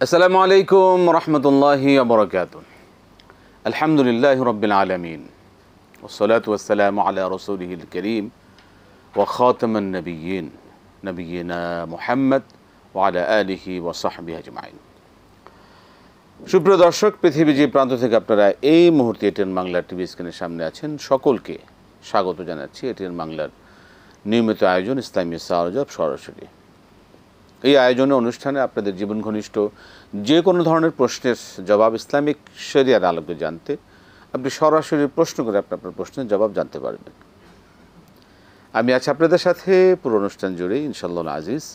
আসসালামু আলাইকুম রহমতুল্লাহি ওয়া বারাকাতুহু। আলহামদুলিল্লাহি রাব্বিল আলামিন ওয়াসসালাতু ওয়াসসালামু আলা রাসূলিহিল কারীম ওয়া খাতামান নাবিয়্যিন নবিয়িনা মুহাম্মদ ওয়া আলা আলিহি ওয়া সাহবিহি আজমাইন। সুপ্রিয় দর্শক, পৃথিবীর যে প্রান্ত থেকে আপনারা এই মুহূর্তে এটিএন বাংলার টিভি স্ক্রিনের সামনে আছেন, সকলকে স্বাগত জানাচ্ছি এটিএন বাংলার নিয়মিত আয়োজন ইসলামী সাওয়াল-জবাব সরাসরি। এই আয়োজনে অনুষ্ঠানে আপনাদের জীবন ঘনিষ্ঠ যে কোনো ধরনের প্রশ্নের জবাব ইসলামিক শরিয়ার আলোকে জানতে আপনি সরাসরি প্রশ্ন করে আপনার প্রশ্নের জবাব জানতে পারবেন। আমি আছি আপনাদের সাথে পুরো অনুষ্ঠান জুড়ে ইনশাআল্লাহ আজিজ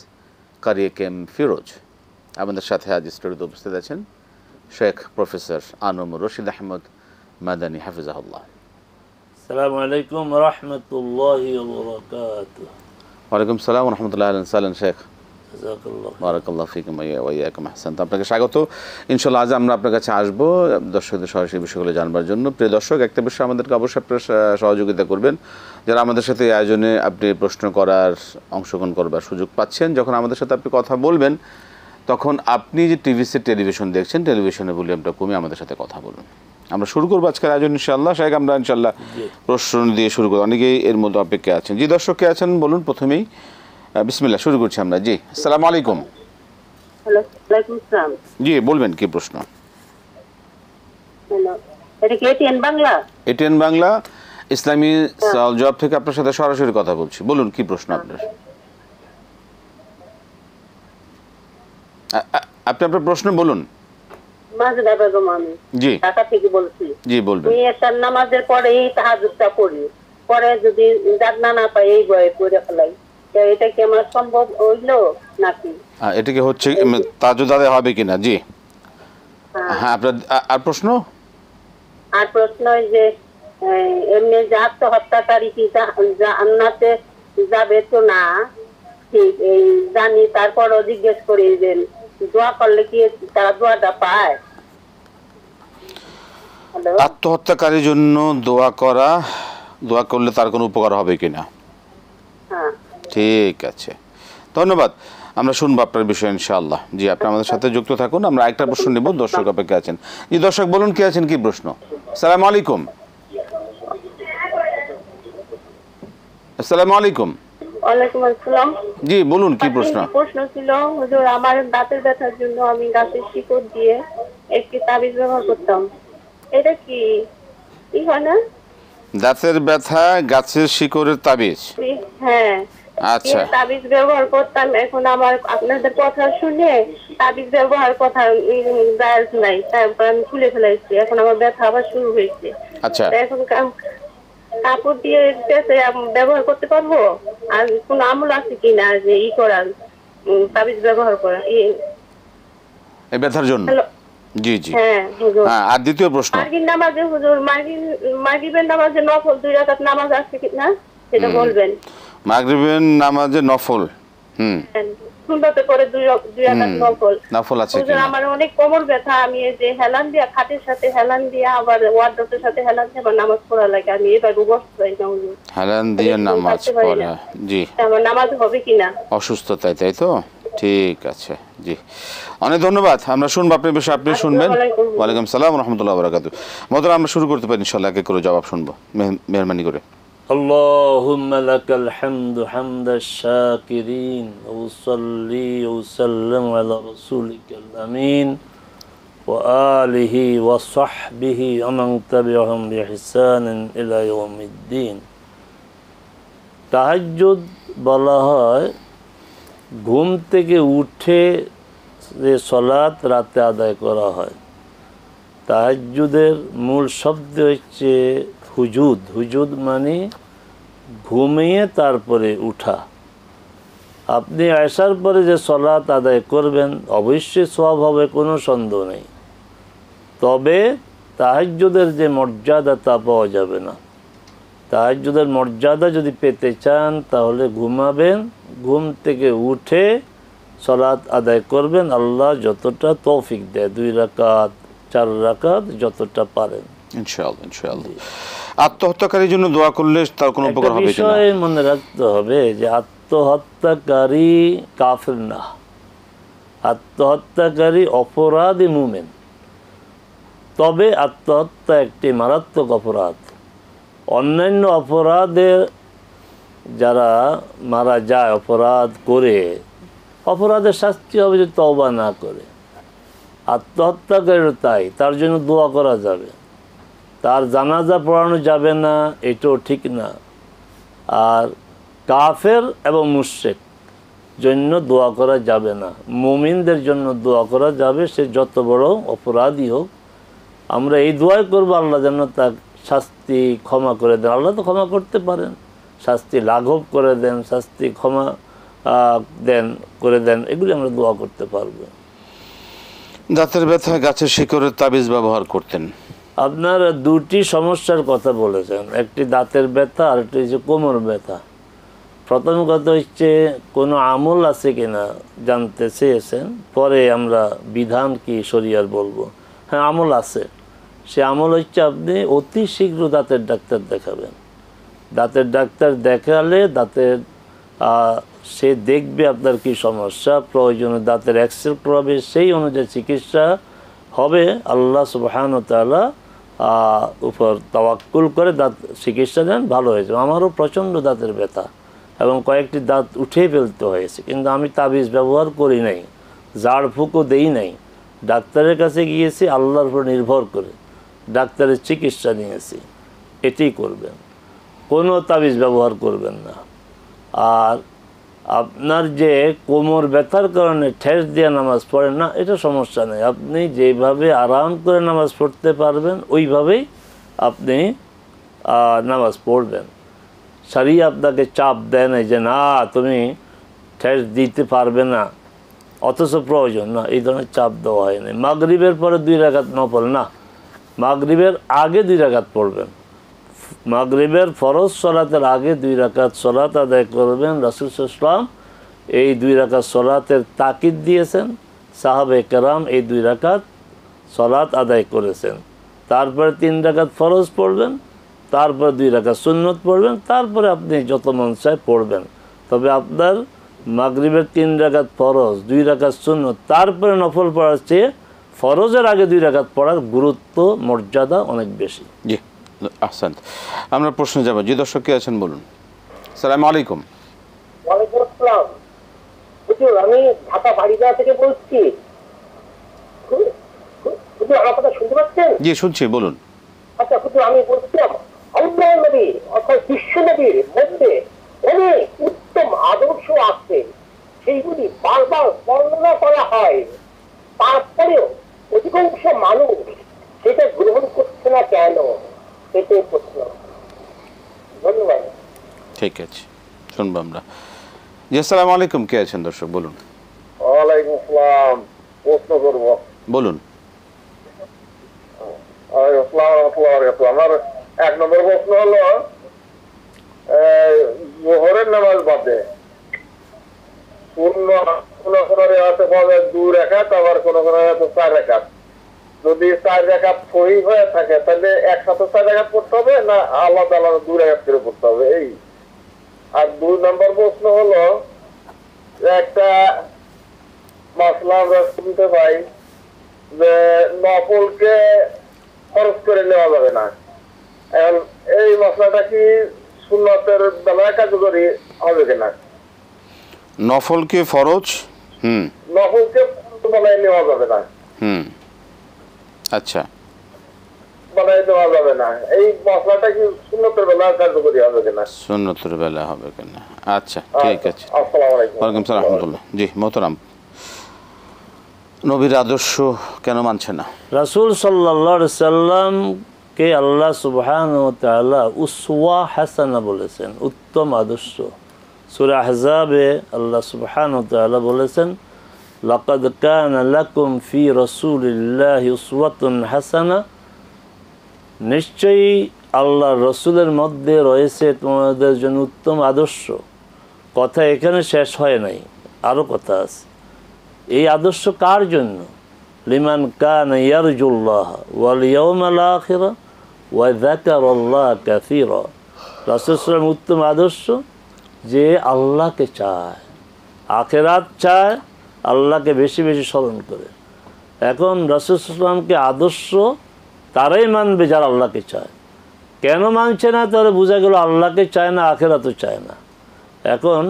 কারি কেম ফিরোজ। আমাদের সাথে আজ স্টুডিওতে উপস্থিত আছেন শেখ প্রফেসর আনম রশিদ আহমদ মাদানী হাফিজাহুল্লাহ। আসসালামু আলাইকুম রাহমাতুল্লাহি ওয়া বারাকাতুহু। ওয়ালাইকুম সালাম ওয়া রাহমাতুল্লাহি ওয়া বারাকাতুহু। শেখ বারাকাল্লাহু ফিকুম ওয়া ইয়াকুম আহসানতুম। আপনাকে স্বাগত। ইনশাআল্লাহ আজ আমরা আপনার কাছে আসবো দর্শকদের সরাসরি বিষয়গুলো জানবার জন্য। প্রিয় দর্শক, একটা বিষয় আমাদেরকে অবশ্যই আপনারা সহযোগিতা করবেন, যারা আমাদের সাথে এই আয়োজনে আপনি প্রশ্ন করার, অংশগ্রহণ করবার সুযোগ পাচ্ছেন। যখন আমাদের সাথে আপনি কথা বলবেন তখন আপনি যে টেলিভিশন দেখছেন, টেলিভিশনের ভলিউমটা কমিয়ে আমাদের সাথে কথা বলুন। আমরা শুরু করবো আজকের আয়োজন ইনশাআল্লাহ। শেখ, আমরা ইনশাআল্লাহ প্রশ্ন দিয়ে শুরু করবো। অনেকেই এর মধ্যে অপেক্ষা আছেন। জি দর্শক, কে আছেন বলুন প্রথমেই। বিসমিল্লাহ, শুরু করছি আমরা। জি আসসালামু আলাইকুম। ওয়ালাইকুম আসসালাম। জি বলবেন, কি প্রশ্ন? হ্যালো, এটা কি এটিএন বাংলা? এটিএন বাংলা ইসলামী সাওয়াল-জবাব থেকে আপনার সাথে সরাসরি কথা বলছি। বলুন, কি প্রশ্ন আপনার? আপনি আপনার প্রশ্ন বলুন। মাজেদা বেগম, আমি জি ঢাকা থেকে বলছি। জি বলবেন। আমি এশার নামাজের পরেই তাহাজ্জুদটা পড়ি, পরে যদি জাগনা না পাই এই ভয়ে পড়ে ফেলাই। এটা কি আমার সম্ভব হইলো নাকি? এটা কি হচ্ছে তাহাজ্জুদ আদায় হবে কিনা? জি হ্যাঁ, আপনার আর প্রশ্ন? আর প্রশ্ন যে এমনি যে আত্মহত্যাকারী কি জান্নাতে যাবে তো না, ঠিক এই জানি, তারপরও জিজ্ঞেস করি যে দোয়া করলে কি তারা দোয়াটা পায়? আত্মহত্যাকারীর জন্য দোয়া করলে তার কোনো উপকার হবে কিনা? হ্যাঁ, ঠিক আছে, ধন্যবাদ। আমরা শুনবো আপনার বিষয় ইনশাআল্লাহ। জি, আপনি আমাদের সাথে যুক্ত থাকুন। আমরা একটা প্রশ্ন নেব, দর্শক অপেক্ষা আছেন। জি দর্শক, বলুন, কে আছেন, কি প্রশ্ন? আসসালামু আলাইকুম। আসসালামু আলাইকুম। ওয়ালাইকুম আসসালাম। জি বলুন, কি প্রশ্ন? প্রশ্ন ছিল, হুজুর, আমার দাঁতের ব্যথার জন্য আমি গাছের শিকড় দিয়ে একটি তাবিজ ব্যবহার করতাম, এটা কি হয় না? দাঁতের ব্যথা গাছের শিকড়ের তাবিজ? হ্যাঁ, আচ্ছা, তাবিজ ব্যবহার করতাম। এখন আমার আপনাদের কথা শুনে তাবিজ ব্যবহার কথা জায়েজ নাই, তারপর আমি খুলে ফেলাইছি। এখন আমার ব্যথা আবার শুরু হয়েছে। আচ্ছা, এখন কাপড় দিয়ে ব্যবহার করতে পারবো? আর কোন আমল আছে কিনা যে করার, তাবিজ ব্যবহার করা এই ব্যথার জন্য? জি জি হ্যাঁ হুজুর। হ্যাঁ, আর দ্বিতীয় প্রশ্ন? মাগরিব নামাজে হুজুর, মাগরিবের নামাজে নফল 2 রাকাত নামাজ আছে কিনা সেটা বলবেন। মাগরিবের নামাজে নফল সুন্নতে করে 2 রাকাত নফল আছে হুজুর। কিনা? আমার অনেক কোমর ব্যথা, আমি এই যে হেলান দিয়া, খাটের সাথে হেলান দিয়া, আবার ওয়ার্ডরোবের সাথে হেলান দিয়ে আবার নামাজ পড়া লাগে। আমি এবার বসতে পারি না হুজুর, হেলান দিয়ে নামাজ পড়া। জি, আমার নামাজ হবে কিনা? অসুস্থতায়, তাই তো? ঠিক আছে, জি অনেক ধন্যবাদ। আমরা শুনবো আপনার বিষয়ে, আপনি শুনবেন। ওয়ালাইকুম সালাম রহমতুল্লাহ বরকাতুহু। মহতরম, আমরা শুরু করতে পারি ইনশাআল্লাহ, একে করে জবাব শুনবো, মেহরবানি করে। আল্লাহুম্মা লাকাল হামদু হামদাশ শাকিরিন ওয়া সাল্লি ওয়া সাল্লাম আলা রাসূলিকাল আমিন ওয়া আলিহি ওয়া সাহবিহি ওয়া মান তাবি'আহুম বিইহসানিন ইলা ইয়াউমিদ্দিন। তাহাজ্জুদ বলা হয় ঘুম থেকে উঠে যে সালাত রাতে আদায় করা হয়। তাহাজ্জুদের মূল শব্দ হচ্ছে হুজুদ। হুজুদ মানে ঘুমিয়ে তারপরে উঠা। আপনি আসার পরে যে সালাত আদায় করবেন অবশ্যই সওয়াব হবে, কোনো সন্দেহ নেই। তবে তাহাজ্জুদের যে মর্যাদা তা পাওয়া যাবে না। তাহাজ্জুদের মর্যাদা যদি পেতে চান তাহলে ঘুমাবেন, ঘুম থেকে উঠে সালাত আদায় করবেন। আল্লাহ যতটা তৌফিক দেয়, 2 রাকাত 4 রাকাত যতটা পারেন ইনশাআল্লাহ ইনশাআল্লাহ। আত্মহত্যাকারীর জন্য দোয়া করলে তার কোনো উপকার হবে কিনা? বিষয় মনে রাখতে হবে যে আত্মহত্যাকারী কাফের না। আত্মহত্যাকারী অপরাধী মুমিন। তবে আত্মহত্যা একটি মারাত্মক অপরাধ। অন্যান্য অপরাধে যারা মারা যায় অপরাধ করে, অপরাধের শাস্তি হবে যে তওবা না করে। আত্মহত্যাকারীও তাই, তার জন্য দোয়া করা যাবে, তার জানাজা পড়ানো যাবে না, এটাও ঠিক না। আর কাফের এবং মুশরিক জন্য দোয়া করা যাবে না, মুমিনদের জন্য দোয়া করা যাবে, সে যত বড় অপরাধী হোক। আমরা এই দোয়াই করবো, আল্লাহ যেন তার শাস্তি ক্ষমা করে দেন। আল্লাহ তো ক্ষমা করতে পারেন, শাস্তি লাঘব করে দেন, শাস্তি ক্ষমা করে দেন, এগুলি আমরা দোয়া করতে পারবো। দাঁতের ব্যথা গাছের শিকড়ের তাবিজ ব্যবহার করতেন। আপনার দুটি সমস্যার কথা বলেছেন, একটি দাঁতের ব্যথা আর একটি হচ্ছে কোমর ব্যথা। প্রথম কথা হচ্ছে কোনো আমল আছে কিনা জানতে চেয়েছেন, পরে আমরা বিধান কি শরিয়ার বলবো। হ্যাঁ, আমল আছে। সে আমল হচ্ছে আপনি অতি শীঘ্র দাঁতের ডাক্তার দেখাবেন। দাঁতের ডাক্তার দেখালে দাঁতের সে দেখবে আপনার কি সমস্যা, প্রয়োজনে দাঁতের এক্সরে করাবে, সেই অনুযায়ী চিকিৎসা হবে। আল্লাহ সুবহানাহু ওয়া তাআলা উপর তাওয়াক্কুল করে দাঁত চিকিৎসা দেন, ভালো হয়েছে। আমারও প্রচণ্ড দাঁতের ব্যথা এবং কয়েকটি দাঁত উঠে ফেলতে হয়েছে, কিন্তু আমি তাবিজ ব্যবহার করি নাই, ঝাড়ফুঁকও দেই নাই। ডাক্তারের কাছে গিয়েছি আল্লাহর উপর নির্ভর করে, ডাক্তারের চিকিৎসা নিয়েছি। এটাই করবেন, কোনো তাবিজ ব্যবহার করবেন না। আর আপনার যে কোমর ব্যথার কারণে ঠেস দিয়ে নামাজ পড়েন না, এটা সমস্যা নেই। আপনি যেভাবে আরাম করে নামাজ পড়তে পারবেন ওইভাবেই আপনি নামাজ পড়বেন। শরীয়ত আপনাকে চাপ দেয় না যে না তুমি ঠেস দিতে পারবে না, অথচ প্রয়োজন না, এই ধরনের চাপ দেওয়া হয়নি। মাগরিবের পরে 2 রাকাত নফল না, মাগরিবের আগে 2 রাকাত পড়বেন। মাগরিবের ফরজ সলাতের আগে 2 রাকাত সলাত আদায় করবেন। রাসূল সাল্লাল্লাহু আলাইহি ওয়াসাল্লাম এই 2 রাকাত সলাতের তাকিদ দিয়েছেন, সাহাবে কেরাম এই 2 রাকাত সলাত আদায় করেছেন। তারপরে 3 রাকাত ফরজ পড়বেন, তারপর 2 রাকাত সুন্নত পড়বেন, তারপরে আপনি যত মন চায় পড়বেন। তবে আপনার মাগরিবের 3 রাকাত ফরজ, 2 রাকাত সুন্নত, তারপরে নফল পড়ার চেয়ে ফরজের আগে 2 রাকাত পড়ার গুরুত্ব মর্যাদা অনেক বেশি। জি, আহসান। আমরা প্রশ্নে যাব। জি, দর্শক কে আছেন বলুন। আসসালামু আলাইকুম। ওয়ালাইকুম আসসালাম। হুজুর, আমি ঢাকা বাড়িদা থেকে বলছি। হুজুর, আমার কথা শুনতে পাচ্ছেন? জি, শুনছি, বলুন। আচ্ছা হুজুর, আমি বলছিলাম আল্লাহ নবী অর্থাৎ বিশ্ব নবীর মধ্যে অনেক উত্তম আদর্শ আছে, সেইগুলি বারবার বর্ণনা করা হয়, তারপরেও অধিকাংশ মানুষ সেটা গ্রহণ করছে না কেন, সেটাই প্রশ্ন। ধন্যবাদ। ঠিক আছে, শুনবো আমরা। জি, আসসালামু আলাইকুম। কে আছেন দর্শক বলুন। ওয়ালাইকুম আসসালাম। প্রশ্ন করবো, বলুন। আমার 1 নম্বর প্রশ্ন হলো জোহরের নামাজ বাদে কোন রেওয়াতে পাওয়া যায় 2 রাকাত, আবার কোন রেওয়াতে 4 রাকাত। যদি 4 রাকাত সহিহ হয়ে থাকে তাহলে একসাথে 4 রাকাত পড়তে হবে না আলাদা আলাদা 2 রাকাত করে পড়তে হবে? এই। আর 2 নম্বর প্রশ্ন হলো একটা মাসলা আমরা শুনতে পাই যে নফলকে খরচ করে নেওয়া যাবে না। এখন এই মশলাটা কি সুন্নতের বেলায় কার্যকরী হবে কিনা? নফলকে ফরজ, নফলকে বানায় নেওয়া যাবে না, আচ্ছা, বানায় দেওয়া যাবে না। এই মশলাটা কি সুন্নতের বেলায় কার্যকরী হবে কিনা? সুন্নতের বেলা হবে কিনা, আচ্ছা, ঠিক আছে। আসসালামু আলাইকুম। ওয়ালাইকুম আসসালাম রাহমাতুল্লাহ। জি, মোহতারাম, নবীর আদর্শ কেন মানছে না? রাসূল সাল্লাল্লাহু আলাইহি সাল্লামকে আল্লাহ সুবহানাহু ওয়া তাআলা উসওয়া হাসানা বলেছেন, উত্তম আদর্শ। সূরা আহজাবে আল্লাহ সুবহানাহু ওয়া তাআলা বলেছেন, লাকাদ কানা লাকুম ফি রাসূলিল্লাহি উসওয়াতুন হাসানা, নিশ্চয়ই আল্লাহর রসুলের মধ্যে রয়েছে তোমাদের জন্য উত্তম আদর্শ। কথা এখানে শেষ হয় নাই, আরও কথা আছে। এই আদর্শ কার জন্য? লিমান কানা ইয়ারজুল্লাহ ওয়াল ইয়াউমাল আখির ওয়া যাকারাল্লাহ কাসীরা। রাসূল সাল্লাল্লাহু আলাইহি ওয়াসাল্লাম উত্তম আদর্শ যে আল্লাহকে চায়, আখিরাত চায় আল্লাহকে বেশি বেশি স্মরণ করে। এখন রাসূল সাল্লাল্লাহু আলাইহি ওয়াসাল্লামকে আদর্শ তারাই মানবে যারা আল্লাহকে চায়। কেন মানছে না? তাহলে বোঝা গেল আল্লাহকে চায় না, আখিরাতও চায় না। এখন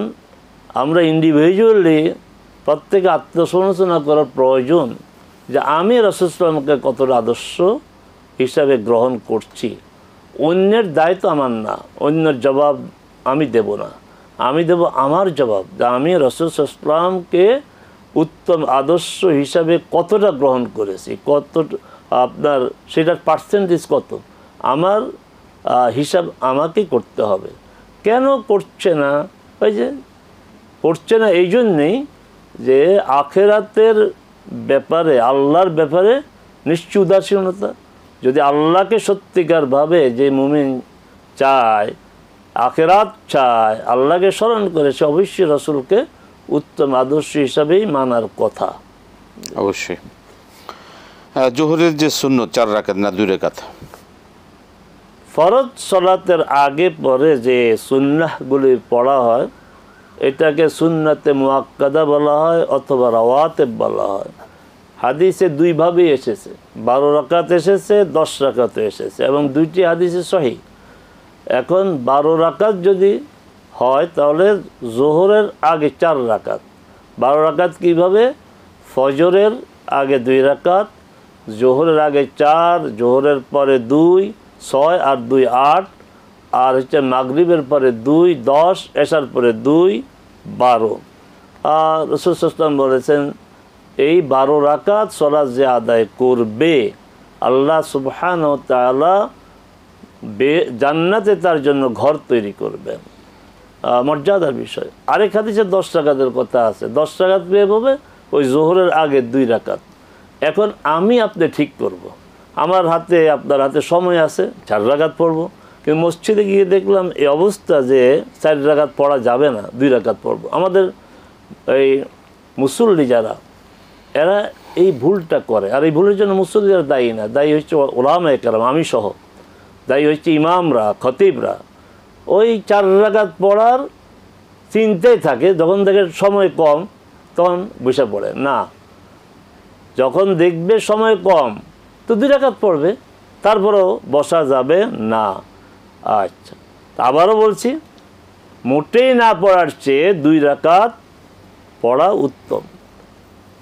আমরা ইন্ডিভিজুয়ালি প্রত্যেকে আত্মসমালোচনা করার প্রয়োজন যে আমি রাসূল সাল্লাল্লাহু আলাইহি ওয়াসাল্লামকে কতটা আদর্শ হিসাবে গ্রহণ করছি। অন্যের দায়িত্ব আমার না, অন্যের জবাব আমি দেব না, আমি দেব আমার জবাব যে আমি রাসূল সাল্লাল্লাহু আলাইহি ওয়াসাল্লামকে উত্তম আদর্শ হিসাবে কতটা গ্রহণ করেছি, কত আপনার সেটার পার্সেন্টেজ কত, আমার হিসাব আমাকেই করতে হবে। কেন করছে না? ওই যে করছে না এই জন্যেই যে আখিরাতের ব্যাপারে, আল্লাহর ব্যাপারে নিশ্চয় উদাসীনতা। যদি আল্লাহকে সত্যিকারভাবে যে মুমিন চায়, আখিরাত চায়, আল্লাহকে স্মরণ করে, সে অবশ্যই রাসূলকে উত্তম আদর্শ হিসাবেই মানার কথা। অবশ্যই। জোহরের যে সুন্নত 4 রাকাত না 2 রাকাত? ফরজ সালাতের আগে পরে যে সুন্নাহগুলি পড়া হয় এটাকে সুন্নাতে মুআক্কাদা বলা হয় অথবা রাওয়াতিব বলা হয়। হাদিসে দুইভাবেই এসেছে, 12 রাকাত এসেছে, 10 রাকাতও এসেছে, এবং দুইটি হাদিসে সহিহ। এখন 12 রাকাত যদি হয় তাহলে জোহরের আগে 4 রাকাত। 12 রাকাত কীভাবে? ফজরের আগে 2 রাকাত, জোহরের আগে 4, জোহরের পরে 2, 6 আর 2 8, আর হচ্ছে মাগরিবের পরে 2 10, এশার পরে 2 12। আর রাসূল সাল্লাল্লাহু আলাইহি ওয়াসাল্লাম বলেছেন এই 12 রাকাত সালাত যে আদায় করবে আল্লাহ সুবহানাহু ওয়া তাআলা জান্নাতে তার জন্য ঘর তৈরি করবেন। মর্যাদার বিষয়। আরেক হাদিসে 10 রাকাতের কথা আছে। 10 রাকাত পেয়ে পাবে ওই জোহরের আগে 2 রাকাত। এখন আমি আপনি ঠিক করব, আমার হাতে আপনার হাতে সময় আছে, 4 রাকাত পড়ব, কিন্তু মসজিদে গিয়ে দেখলাম এই অবস্থা যে 4 রাকাত পড়া যাবে না, 2 রাকাত পড়ব। আমাদের এই মুসল্লি যারা, এরা এই ভুলটা করে। আর এই ভুলের জন্য মুসল্লিরা দায়ী না, দায়ী হচ্ছে উলামায়ে কেরাম, আমি সহ, দায়ী হচ্ছে ইমামরা, খতিবরা। ওই 4 রাকাত পড়ার চিন্তাই থাকে, যখন দেখে সময় কম তখন বসে পড়ে না, যখন দেখবে সময় কম তো 2 রাকাত পড়বে, তারপরেও বসা যাবে না। আচ্ছা, আবারও বলছি, মোটেই না পড়ার চেয়ে 2 রাকাত পড়া উত্তম।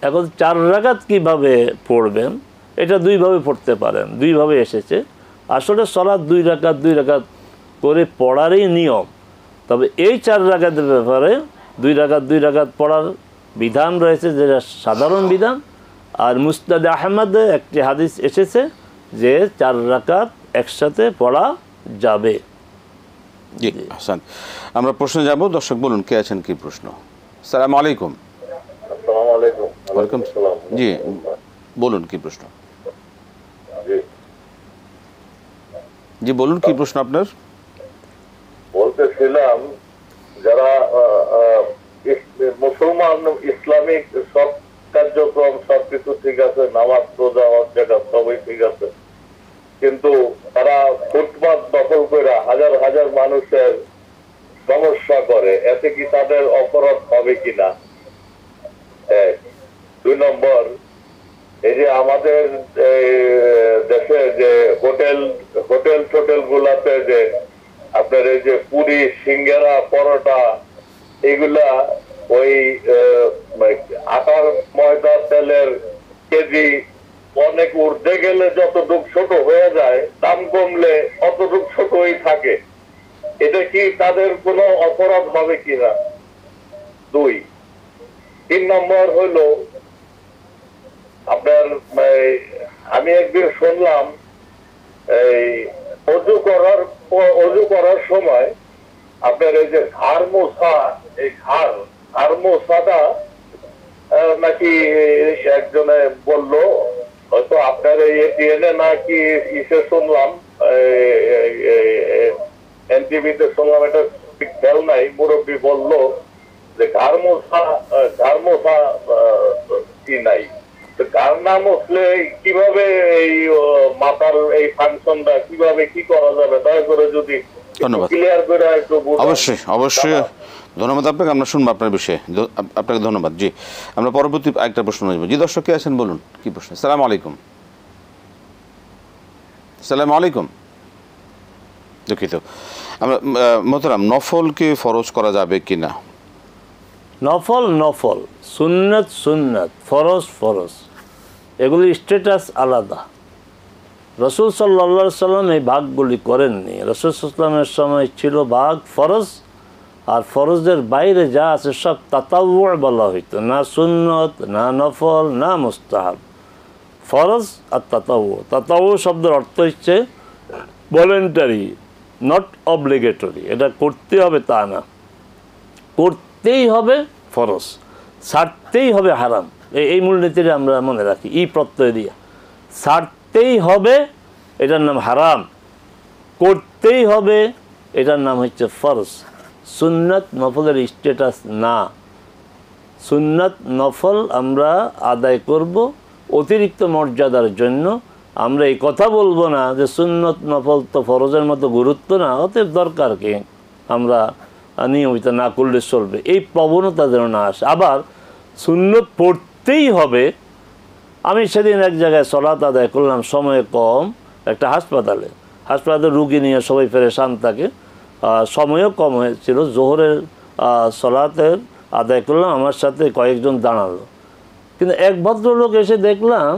এখন 4 রাকাত কীভাবে পড়বেন এটা দুইভাবে পড়তে পারেন, দুইভাবে এসেছে। আসলে সালাত 2 রাকাত 2 রাকাত করে পড়ারই নিয়ম। তবে এই 4 রাকাতের ব্যাপারে 2 রাকাত 2 রাকাত পড়ার বিধান রয়েছে, যেটা সাধারণ বিধান। আর মুসনাদে আহমদে একটি হাদিস এসেছে যে 4 রাকাত একসাথে পড়া যাবে। জি হাসান, আমরা প্রশ্নে যাব। দর্শক বলুন কে আছেন, কি প্রশ্ন? আসসালামু আলাইকুম। আসসালামু আলাইকুম। ওয়ালাইকুম আসসালাম। জি বলুন কি প্রশ্ন? জি বলুন কি প্রশ্ন আপনার? বলতেছিলাম যারা মুসলমান, ইসলামিক সব কার্যক্রম সবকিছু ঠিক আছে, নামাজ রোজা হজ যাকাত সবই ঠিক আছে, কিন্তু তারা ফুটপাত দখল করে হাজার হাজার মানুষের সমস্যা করে, এতে কি তাদের অপরাধ হবে কিনা? 2 নম্বর, এই যে আমাদের দেশে যে হোটেল টোটেল গুলাতে যে আপনার এই যে পুরি, সিঙ্গারা, পরোটা এগুলা ওই আটার, ময়দা, তেলের কেজি অনেক ঊর্ধ্বে গেলে যতটুক ছোট হয়ে যায়, দাম কমলে অতটুক ছোটই থাকে। এটা কি তাদের কোনো অপরাধ হবে কিনা? 2। 3 নম্বর হলো আপনার, আমি একদিন শুনলাম এই অজু করার সময় আপনার এই যে ঘাড় মোছা, এই ঘাড় মোছাটা নাকি একজনে বলল, হয়তো আপনার এই এটিএনে নাকি ইসে শুনলাম, এনটিভিতে শুনলাম, এটা ঠিক খেয়াল নাই, মুরব্বী বলল যে ঘাড় মোছা কি নাই। ঘাড় না মুছলে কিভাবে এই মাথার এই ফাংশনটা কিভাবে কি করা যাবে, দয়া করে যদি ধন্যবাদ। ক্লিয়ার করে একটু অবশ্যই অবশ্যই ধন্যবাদ আপনাকে, আমরা শুনবো আপনার বিষয়ে। আপনাকে ধন্যবাদ। জি, আমরা পরবর্তী একটা প্রশ্ন নেব। জি দর্শক কে আছেন বলুন, কি প্রশ্ন? আসসালামু আলাইকুম। আসসালামু আলাইকুম। দুঃখিত, আমরা মোহতারাম, নফলকে ফরজ করা যাবে কি না? নফল নফল, সুন্নত সুন্নত, ফরজ ফরজ, এগুলি স্ট্যাটাস আলাদা। রসুল সাল্লা সাল্লাম এই ভাগগুলি করেননি। রসুল সাল্লামের সময় ছিল ভাগ ফরজ, আর ফরজের বাইরে যা আছে সব তাতাউউ বলা হইতো, না সুন্নত, না নফল, না মুস্তাহাব। ফরজ আর তাতাউউ। তাতাউউ শব্দের অর্থ হচ্ছে ভলেন্টারি, নট অব্লিগেটরি। এটা করতে হবে তা না, করতেই হবে ফরজ, ছাড়তেই হবে হারাম। এই মূলনীতিটা আমরা মনে রাখি, ই প্রত্যয় দিয়া। ছাড়তেই হবে, এটার নাম হারাম। করতেই হবে, এটার নাম হচ্ছে ফরজ। সুন্নত নফলের স্ট্যাটাস না। সুন্নত নফল আমরা আদায় করব অতিরিক্ত মর্যাদার জন্য। আমরা এই কথা বলবো না যে সুন্নত নফল তো ফরজের মতো গুরুত্ব না, অতএব দরকার কি, আমরা নিয়মিত না করলে চলবে, এই প্রবণতা যেন না আসে। আবার সুন্নত পড়তেই হবে। আমি সেদিন এক জায়গায় সলাত আদায় করলাম, সময় কম, একটা হাসপাতালে রুগী নিয়ে সবাই পেরেশান থাকে, সময়ও কম হয়েছিল। জোহরের সলাতের আদায় করলাম, আমার সাথে কয়েকজন দাঁড়ালো। কিন্তু এক ভদ্রলোক এসে দেখলাম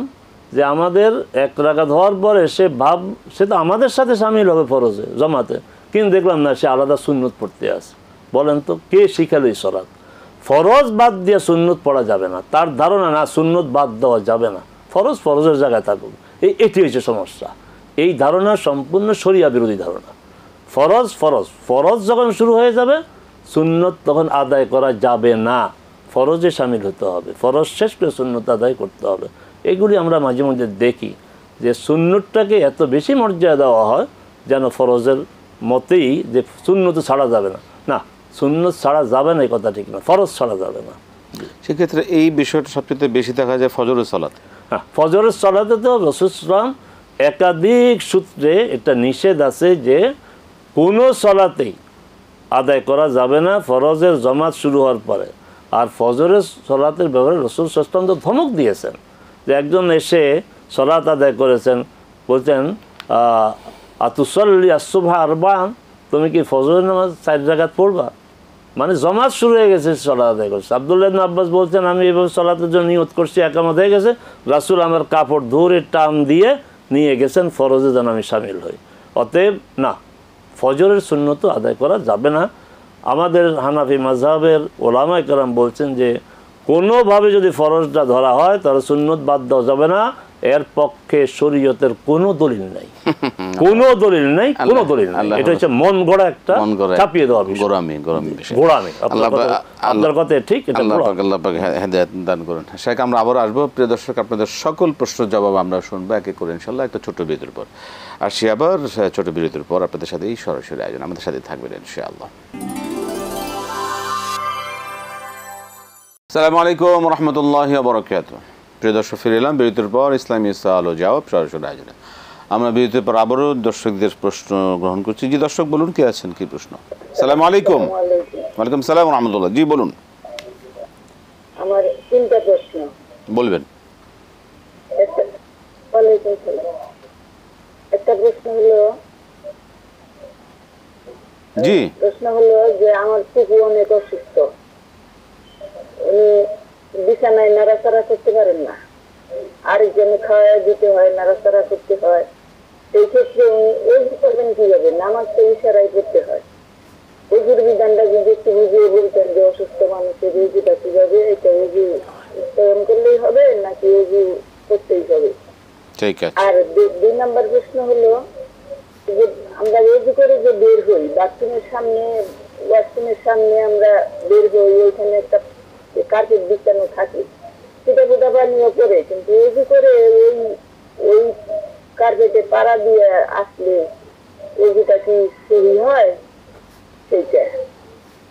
যে আমাদের এক রাকাত হওয়ার পরে সে তো আমাদের সাথে সামিল হবে ফরজে জমাতে, কিন্তু দেখলাম না, সে আলাদা সুন্নত পড়তে আসে। বলেন তো কে শিখালো এই সলাত? ফরজ বাদ দিয়ে সুন্নত পড়া যাবে না, তার ধারণা না সুন্নত বাদ দেওয়া যাবে না, ফরজ ফরজের জায়গায় থাকুক। এটি হচ্ছে সমস্যা। এই ধারণা সম্পূর্ণ শরিয়া বিরোধী ধারণা। ফরজ ফরজ ফরজ যখন শুরু হয়ে যাবে, সুন্নত তখন আদায় করা যাবে না, ফরজে সামিল হতে হবে, ফরজ শেষ করে সুন্নত আদায় করতে হবে। এগুলি আমরা মাঝে মধ্যে দেখি যে সুন্নতটাকে এত বেশি মর্যাদা দেওয়া হয় যেন ফরজের মতেই যে সুন্নত ছাড়া যাবে না। না, সুন্নত ছাড়া যাবে না এই কথা ঠিক না, ফরজ ছাড়া যাবে না। সেক্ষেত্রে এই বিষয়টা সবচেয়ে বেশি দেখা যায় ফজরের সালাত। হ্যাঁ, ফজরের সালাতে তো রাসূল সাল্লাল্লাহু আলাইহি ওয়াসাল্লাম একাধিক সূত্রে এটা নিষেধ আছে যে কোনো সালাতেই আদায় করা যাবে না ফরজের জামাত শুরু হওয়ার পরে। আর ফজরের সালাতের ব্যাপারে রাসূল সাল্লাল্লাহু আলাইহি ওয়াসাল্লাম তো ধমক দিয়েছেন যে একজন এসে সালাত আদায় করেছেন, বলছেন আতুসাল্লি আস-সুবহা আরবাআন, তুমি কি ফজরের নামাজ 4 রাকাত পড়বা? মানে জমাত শুরু হয়ে গেছে, সালাত আদায় করছে। আব্দুল্লাহ ইবনে আব্বাস বলছেন, আমি এভাবে সালাতের জন্য নিয়ত করছি, একামত হয়ে গেছে, রাসূল আমার কাপড় ধরে টান দিয়ে নিয়ে গেছেন ফরজে যেন আমি সামিল হই। অতএব না, ফজরের সুন্নত আদায় করা যাবে না। আমাদের হানাফি মাযহাবের ওলামায়ে কেরাম বলছেন যে কোনোভাবে যদি ফরজটা ধরা হয় তাহলে সুন্নত বাদ দেওয়া যাবে না। এর পক্ষে শরীয়তের কোনো দলিল নাই, কোনো দলিল নাই, কোনো দলিল নাই। এটা হচ্ছে মন গড়া একটা চাপিয়ে দেওয়া বিষয়, গোড়ামি। আপনার কথা ঠিক, এটা আল্লাহ পাক হেদায়েত দান করুন। শেখ, আমরা আবার আসবো। প্রিয় দর্শক, আপনাদের সকল প্রশ্নের জবাব আমরা শুনবো এক এক করে ইনশাআল্লাহ একটা ছোট বিরতির পর। আর সে আবার ছোট বিরতির পর আপনাদের সাথে এই সরাসরি আয়োজন, আমাদের সাথে থাকবেন ইনশাআল্লাহ। আসসালামু আলাইকুম রহমতুল্লাহি ওয়া বারাকাতুহু। প্রিয় দর্শক, ফিরে এলাম বিরতির পর ইসলামী সওয়াল ও জবাব সরাসরি আয়োজনে। আমরা বিরতির পর আবারও দর্শকদের প্রশ্ন গ্রহণ করছি। জি দর্শক, বলুন কে আছেন, কি প্রশ্ন? আসসালামু আলাইকুম। ওয়ালাইকুম সালাম ওয়া রাহমাতুল্লাহ। জি বলুন। আমার 3টা প্রশ্ন বলবেন। একটা প্রশ্ন হলো, জি যে আমার ফুফু অনেক অসুস্থ, উনি বিছানায় নাড়াচাড়া করতে পারেন না, আরেকজনে খাওয়া দিতে হয়, নাড়াচাড়া করতে হয়। সেই ক্ষেত্রে উনি ওযু করবেন কিভাবে? নামাজ তো ইশারায় করতে হয়। ওযুর বিধানটা যদি একটু বুঝিয়ে বলতেন যে অসুস্থ মানুষের ওযুটা কিভাবে, এটা ওযু উচ্চারণ করলেই হবে নাকি ওযু করতেই হবে? ঠিক আছে। আর 2 নম্বর প্রশ্ন হলো যে আমরা ওযু করে যে বের হই, ওয়াশরুমের সামনে আমরা বের হই, ওইখানে একটা কার্পেট বিছানো থাকে, সেটা বোধা পানিও করে, কিন্তু ওযু করে ওই কার্পেটে পাড়া দিয়ে আসলে ওযুটা কি সহি হয়? সেইটা।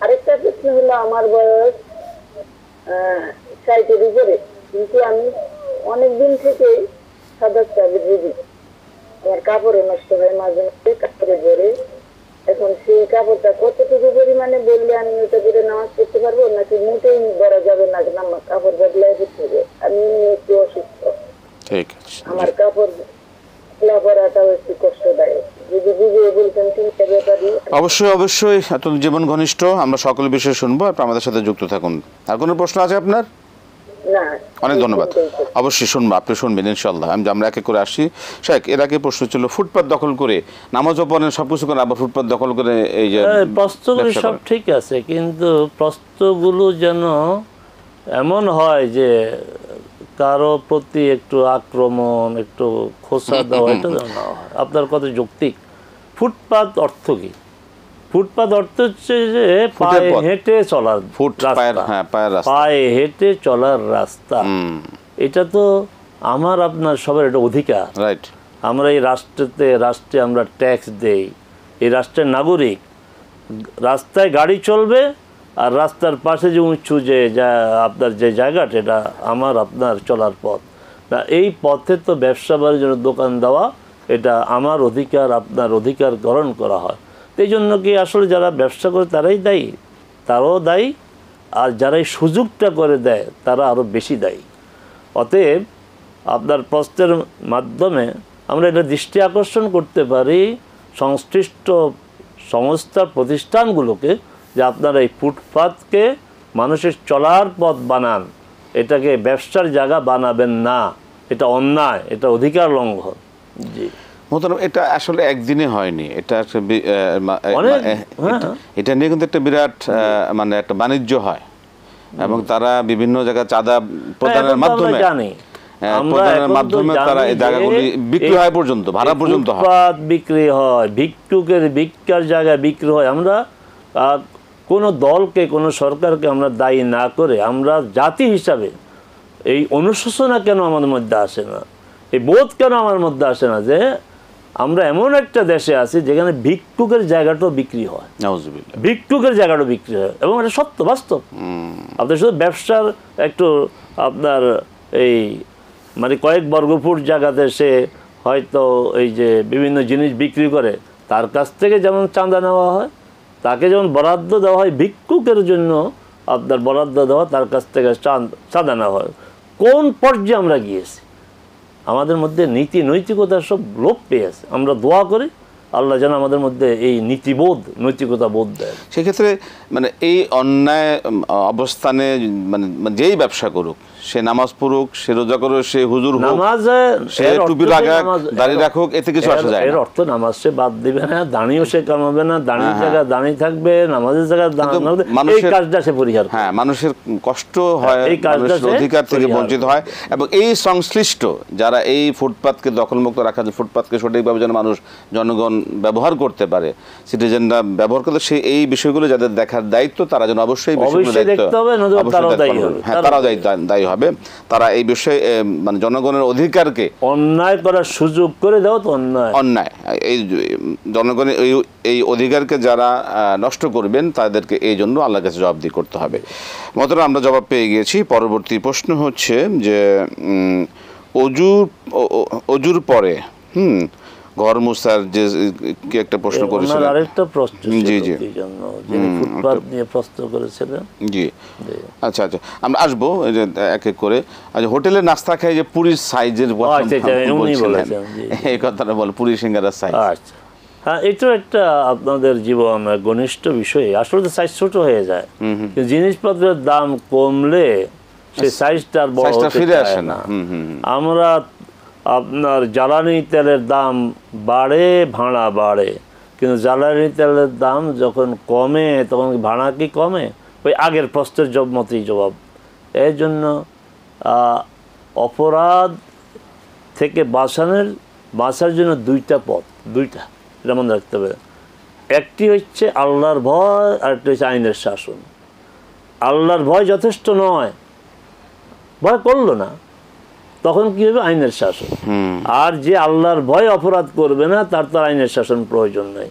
আরেকটা প্রশ্ন হলো, আমার বয়স 60-এর উপরে, কিন্তু আমি অনেকদিন থেকেই সাদা চালের রোগী। আমার কাপড়ে নষ্ট হয়, মাঝে মাঝে কাপড়ে ধরে, এখন সেই কাপড়টা কতটুকু পরিমাণে বললে আমি ওটা করে নামাজ পড়তে পারবো, নাকি মোটেই করা যাবে না, কাপড় বদলাই দিতে হবে? আমি একটু অসুস্থ, ঠিক আছে, আমার কাপড় খোলা পরাটাও একটু কষ্টদায়ক, যদি বুঝিয়ে বলতেন তিনটা ব্যাপারই। অবশ্যই অবশ্যই, এত জীবন ঘনিষ্ঠ, আমরা সকল বিষয় শুনবো, আপনি আমাদের সাথে যুক্ত থাকুন। আর কোনো প্রশ্ন আছে আপনার? না, অনেক ধন্যবাদ। অবশ্যই শুনবো, আপনি শুনবেন ইনশাল্লাহ। আমরা একে করে আসছি। শেখ, এর আগে প্রশ্ন ছিল ফুটপাত দখল করে নামাজও পড়েন, সব কিছু করেন, আবার ফুটপাত দখল করে এই যে প্রশ্নগুলি সব ঠিক আছে, কিন্তু প্রশ্নগুলো যেন এমন হয় যে কারো প্রতি একটু আক্রমণ, একটু খোঁচা দেওয়া, এটা যেন না হয়। আপনার কথা যৌক্তিক। ফুটপাত অর্থ কি? ফুটপাত অর্থ হচ্ছে যে পায়ে হেঁটে চলার পায়ে হেঁটে চলার রাস্তা। এটা তো আমার আপনার সবার একটা অধিকার। রাইট। আমরা এই রাষ্ট্রে আমরা ট্যাক্স দেই, এই রাষ্ট্রের নাগরিক। রাস্তায় গাড়ি চলবে, আর রাস্তার পাশে যে উঁচু যে আপনার যে জায়গাটা, এটা আমার আপনার চলার পথ না। এই পথে তো ব্যবসা বাণিজ্যের দোকান দেওয়া, এটা আমার অধিকার, আপনার অধিকার গ্রহণ করা হয়। এই জন্য কি আসলে যারা ব্যবসা করে তারাই দায়ী, তারাও দায়ী, আর যারা এই সুযোগটা করে দেয় তারা আরও বেশি দায়ী। অতএব আপনার প্রশ্নের মাধ্যমে আমরা এটা দৃষ্টি আকর্ষণ করতে পারি সংশ্লিষ্ট সংস্থা প্রতিষ্ঠানগুলোকে, যে আপনারা এই ফুটপাতকে মানুষের চলার পথ বানান, এটাকে ব্যবসার জায়গা বানাবেন না। এটা অন্যায়, এটা অধিকার লঙ্ঘন। জি মোহতারাম, এটা আসলে একদিনে হয়নি, এটা এটা নিয়ে কিন্তু একটা বিরাট মানে একটা বাণিজ্য হয়, এবং তারা বিভিন্ন জায়গায় চাঁদা প্রদানের মাধ্যমে তারা এই জায়গাগুলি বিক্রি হয় পর্যন্ত, ভাড়া পর্যন্ত বিক্রি হয়, ভিক্ষার জায়গায় বিক্রি হয়। আমরা কোনো দলকে, কোনো সরকারকে আমরা দায়ী না করে, আমরা জাতি হিসাবে এই অনুশোচনা কেন আমাদের মধ্যে আসে না, এই বোধ কেন আমার মধ্যে আসে না যে আমরা এমন একটা দেশে আছি যেখানে ভিক্ষুকের জায়গাটাও বিক্রি হয়, ভিক্ষুকের জায়গাটাও বিক্রি হয়, এবং এটা সত্য, বাস্তব। আপনার শুধু ব্যবসার একটু আপনার এই মানে কয়েক বর্গফুট জায়গাতে সে হয়তো এই যে বিভিন্ন জিনিস বিক্রি করে, তার কাছ থেকে যেমন চাঁদা নেওয়া হয়, তাকে যেমন বরাদ্দ দেওয়া হয়, ভিক্ষুকের জন্য আপনার বরাদ্দ দেওয়া, তার কাছ থেকে চাঁদা নেওয়া হয়। কোন পর্যায়ে আমরা গিয়েছি? আমাদের মধ্যে নীতি নৈতিকতা সব লোপ পেয়েছে। আমরা দোয়া করি আল্লাহ যেন আমাদের মধ্যে এই নীতিবোধ, নৈতিকতা বোধ দেয়। সেক্ষেত্রে মানে এই অন্যায় অবস্থানে মানে যেই ব্যবসা করুক, সে নামাজ পড়ুক, সে রোজা করুক, সে হুজুর হোক, সে টুপি লাগাক, দাড়ি রাখুক, এতে কিছু আসে যায় না। এর অর্থ নামাজ সে বাদ দিবে না, দাঁড়িয়েও সে কামাবে না, দাঁড়িয়ে জায়গায় দাঁড়িয়ে থাকবে, নামাজের জায়গায় এই কাজটা সে পরিহার। হ্যাঁ, মানুষের কষ্ট হয়, মানুষের অধিকার থেকে বঞ্চিত হয়, এবং এই সংশ্লিষ্ট যারা এই ফুটপাতকে দখলমুক্ত রাখা, ফুটপাতকে সঠিকভাবে যেন মানুষ, জনগণ ব্যবহার করতে পারে, সিটিজেনরা ব্যবহার করতে, সে এই বিষয়গুলো যাদের দেখার দায়িত্ব, তারা যেন অবশ্যই তারাও দায়ী হবে। তারা এই বিষয়ে মানে জনগণের অধিকারকে অন্যায় করার সুযোগ করে দাও তো অন্যায়, এই জনগণের এই অধিকারকে যারা নষ্ট করবেন তাদেরকে এই জন্য আল্লাহর কাছে জবাবদিহি করতে হবে। মতন আমরা জবাব পেয়ে গিয়েছি। পরবর্তী প্রশ্ন হচ্ছে যে অজুর পরে ঘর মুছার যে কি একটা প্রশ্ন করেছিলেন, আরেকটা প্রশ্ন, জি জি, যিনি ফুটপাত নিয়ে প্রশ্ন করেছিলেন। জি, আচ্ছা আচ্ছা, আমরা আসবো এক এক করে। আচ্ছা, হোটেলে নাস্তা খাই যে পুরীর সাইজের এই কথাটা বল, পুরী সিঙ্গারার সাইজ। আচ্ছা, হ্যাঁ, এটাও একটা আপনাদের জীবন ঘনিষ্ঠ বিষয়। আসলে তো সাইজ ছোট হয়ে যায়, জিনিসপত্রের দাম কমলে সেই সাইজটা আর বড় ফিরে আসে না। আমরা আপনার জ্বালানি তেলের দাম বাড়ে, ভাড়া বাড়ে, কিন্তু জ্বালানি তেলের দাম যখন কমে তখন ভাড়া কি কমে? ওই আগের প্রশ্নের মতোই জবাব। এই জন্য অপরাধ থেকে বাঁচার জন্য দুইটা পথ, এটা মনে রাখতে হবে। একটি হচ্ছে আল্লাহর ভয়, আর একটা হচ্ছে আইনের শাসন। আল্লাহর ভয় যথেষ্ট নয়, ভয় করলো না, তখন কি হবে? আইনের শাসন। আর যে আল্লাহর ভয় অপরাধ করবে না, তার তো আইনের শাসন প্রয়োজন নেই।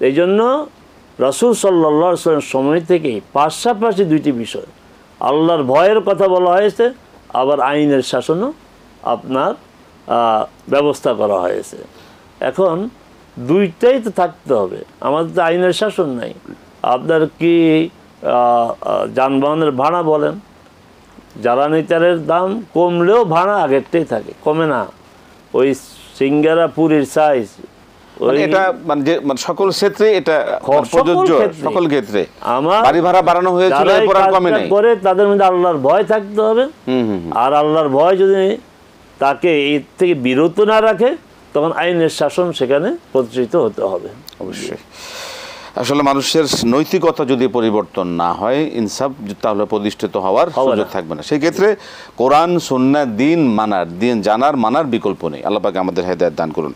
এই জন্য রাসূল সাল্লাল্লাহু আলাইহি ওয়াসাল্লাম সময় থেকেই পাশাপাশি দুইটি বিষয়, আল্লাহর ভয়ের কথা বলা হয়েছে, আবার আইনের শাসনও আপনার ব্যবস্থা করা হয়েছে। এখন দুইটাই তো থাকতে হবে। আমাদের তো আইনের শাসন নাই। আপনার কি যানবাহনের ভাড়া বলেন, জ্বালানি তেলের দাম কমলেও ভাড়া আগেরটাই থাকে, কমে না। ওই সিঙ্গারা পুরীর সাইজ এটা মানে সকল ক্ষেত্রে এটা প্রযোজ্য, সকল ক্ষেত্রে আমার বাড়ি ভাড়া বাড়ানো হয়েছিল এরপর আর কমে নাই। করে তাদের মধ্যে আল্লাহর ভয় থাকতে হবে। আর আল্লাহর ভয় যদি তাকে এর থেকে বিরত না রাখে, তখন আইনের শাসন সেখানে প্রতিষ্ঠিত হতে হবে। অবশ্যই। আসলে মানুষের নৈতিকতা যদি পরিবর্তন না হয়, ইনসাফ তাহলে প্রতিষ্ঠিত হওয়ার সুযোগ থাকবে না। সেই ক্ষেত্রে কোরআন সুন্নাহ দিন মানার, দিন জানার মানার বিকল্প নেই। আল্লাহ পাক আমাদের হেদায়েত দান করুন।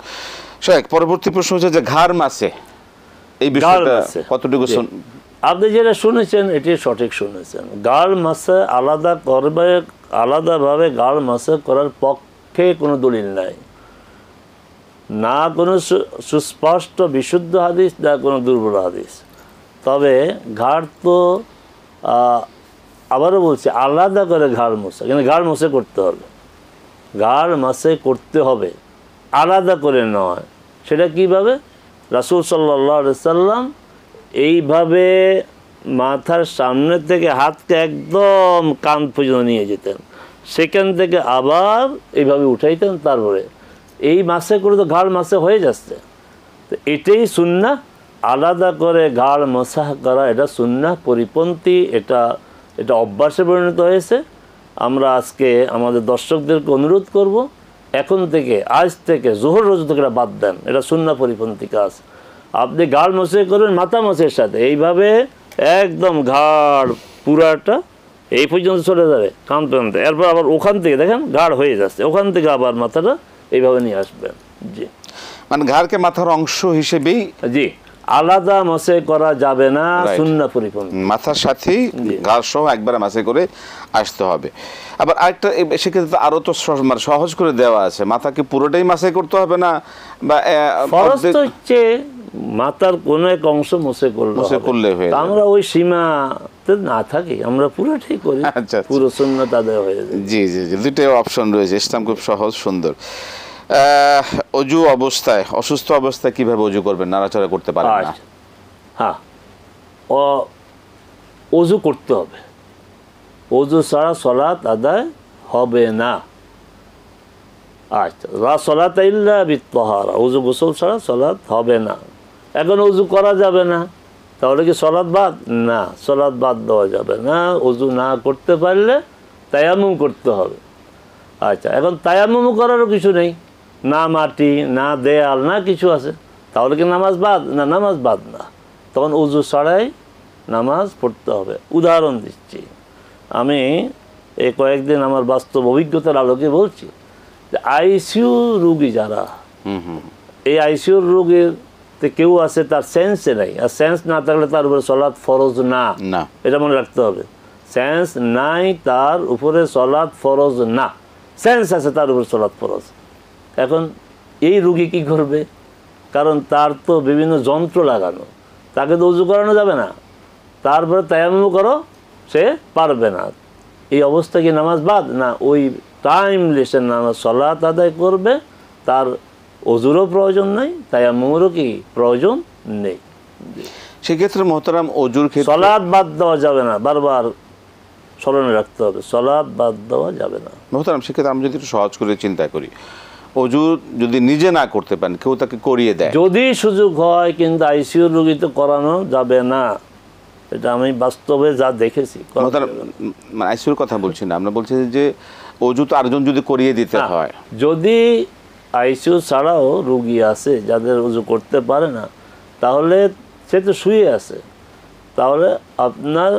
শেখ, পরবর্তী প্রশ্ন হচ্ছে যে ঘাড় মাসে এই বিষয়টা কতটুকু? আপনি যেটা শুনেছেন এটি সঠিক শুনেছেন। গাড় মাসে আলাদা করবে, আলাদাভাবে গাড় মাসে করার পক্ষে কোনো দলিল নাই, না কোনো সুস্পষ্ট বিশুদ্ধ হাদিস, না কোনো দুর্বল হাদিস। তবে ঘাড় তো আবারও বলছি আলাদা করে ঘাড় মোছা, কিন্তু ঘাড় মোছে করতে হবে, ঘাড় মাসে করতে হবে, আলাদা করে নয়। সেটা কীভাবে? রাসূল সাল্লাল্লাহু আলাইহি সাল্লাম এইভাবে মাথার সামনে থেকে হাতকে একদম কান পর্যন্ত নিয়ে যেতেন, সেখান থেকে আবার এইভাবে উঠাইতেন, তারপরে এই মাসে করে তো ঘাড় মাসে হয়ে যাচ্ছে। তো এটাই সুন্নাহ। আলাদা করে ঘাড় মাসাহ করা এটা সুন্নাহ পরিপন্থী, এটা অভ্যাসে পরিণত হয়েছে। আমরা আজকে আমাদের দর্শকদেরকে অনুরোধ করব, এখন থেকে, আজ থেকে জোহর রোজ থেকে এটা বাদ দেন, এটা সুন্নাহ পরিপন্থী কাজ। আপনি ঘাড় মশে করবেন মাথা মশের সাথে, এইভাবে একদম ঘাড় পুরাটা এই পর্যন্ত চলে যাবে কান পর্যন্ত, এরপর আবার ওখান থেকে দেখেন ঘাড় হয়ে যাচ্ছে, ওখান থেকে আবার মাথাটা এইভাবে নিয়ে আসবেন। জি, মানে ঘাড়কে মাথার অংশ হিসেবেই, জি, আলাদা মশে করা যাবে না, সুন্নাহ পরিপন্থী। মাথার সাথেই ঘাড় সহ একবারে মাসে করে আসতে হবে। আবার আরেকটা, সেক্ষেত্রে আরো তো সহজ করে দেওয়া আছে, মাথাকে পুরোটাই মাসে করতে হবে না, বা ফরজ তো হচ্ছে মাথার কোনো এক অংশ মুছে করলে হয়ে, আমরা ওই সীমাতে না থাকি, আমরা পুরোটাই করি, পুরো সুন্নাত আদায় হয়ে যায়। জি জি জি, দুটোই অপশন রয়েছে। ইসলাম খুব সহজ সুন্দর। অজু অবস্থায়, অসুস্থ অবস্থায় কিভাবে অজু করবেন? নাড়াচাড়া করতে পারেন না? হ্যাঁ, অজু করতে হবে, অজু ছাড়া সলাত আদায় হবে না। আচ্ছা, লা সলাতা ইল্লা বিত্তাহারা, অজু গোসল ছাড়া সলাত হবে না। এখন অজু করা যাবে না, তাহলে কি সলাত বাদ? না, সলাত বাদ দেওয়া যাবে না। অজু না করতে পারলে তায়াম্মুম করতে হবে। আচ্ছা, এখন তায়াম্মুম করারও কিছু নেই, না মাটি, না দেয়াল, না কিছু আছে, তাহলে কি নামাজ বাদ? না, নামাজ বাদ না, তখন অজু ছাড়াই নামাজ পড়তে হবে। উদাহরণ দিচ্ছি, আমি এই কয়েকদিন আমার বাস্তব অভিজ্ঞতার আলোকে বলছি যে আইসিইউ রোগী যারা, এই আইসিইউর রোগীর কেউ আছে তার সেন্সে নাই, আর সেন্স না থাকলে তার উপরে সলাৎ ফরজ না, এটা মনে রাখতে হবে। সেন্স নাই, তার উপরে সলাৎ ফরজ না, সেন্স আছে, তার উপরে সলাৎ ফরজ। এখন এই রোগী কি করবে? কারণ তার তো বিভিন্ন যন্ত্র লাগানো, তাকে তো উজু করানো যাবে না, তারপরে তায়াম্মুম করো, সে পারবে না। এই অবস্থা কি নামাজ বাদ? না, ওই টাইমলি সে নামাজ সলাত আদায় করবে, তার অজুরও প্রয়োজন নেই, তায়াম্মুমেরও কি প্রয়োজন নেই। সেক্ষেত্রে মোহতারাম অজুর ক্ষেত্রে সলাত বাদ দেওয়া যাবে না, বারবার স্মরণে রাখতে হবে, সলাত বাদ দেওয়া যাবে না। মোহতারাম, সেক্ষেত্রে আমি যদি একটু সহজ করে চিন্তা করি, অজু যদি নিজে না করতে পারেন, কেউ তাকে করিয়ে দেয়, যদি সুযোগ হয়, কিন্তু আইসিইউর রোগী তো করানো যাবে না, এটা আমি বাস্তবে যা দেখেছি। আইসিইউর কথা বলছি না, আমরা বলছি যে অজু তো আরেকজন যদি করিয়ে দিতে হয়, যদি আইসিইউ ছাড়াও রোগী আছে যাদের অজু করতে পারে না, তাহলে সে তো শুয়ে আছে, তাহলে আপনার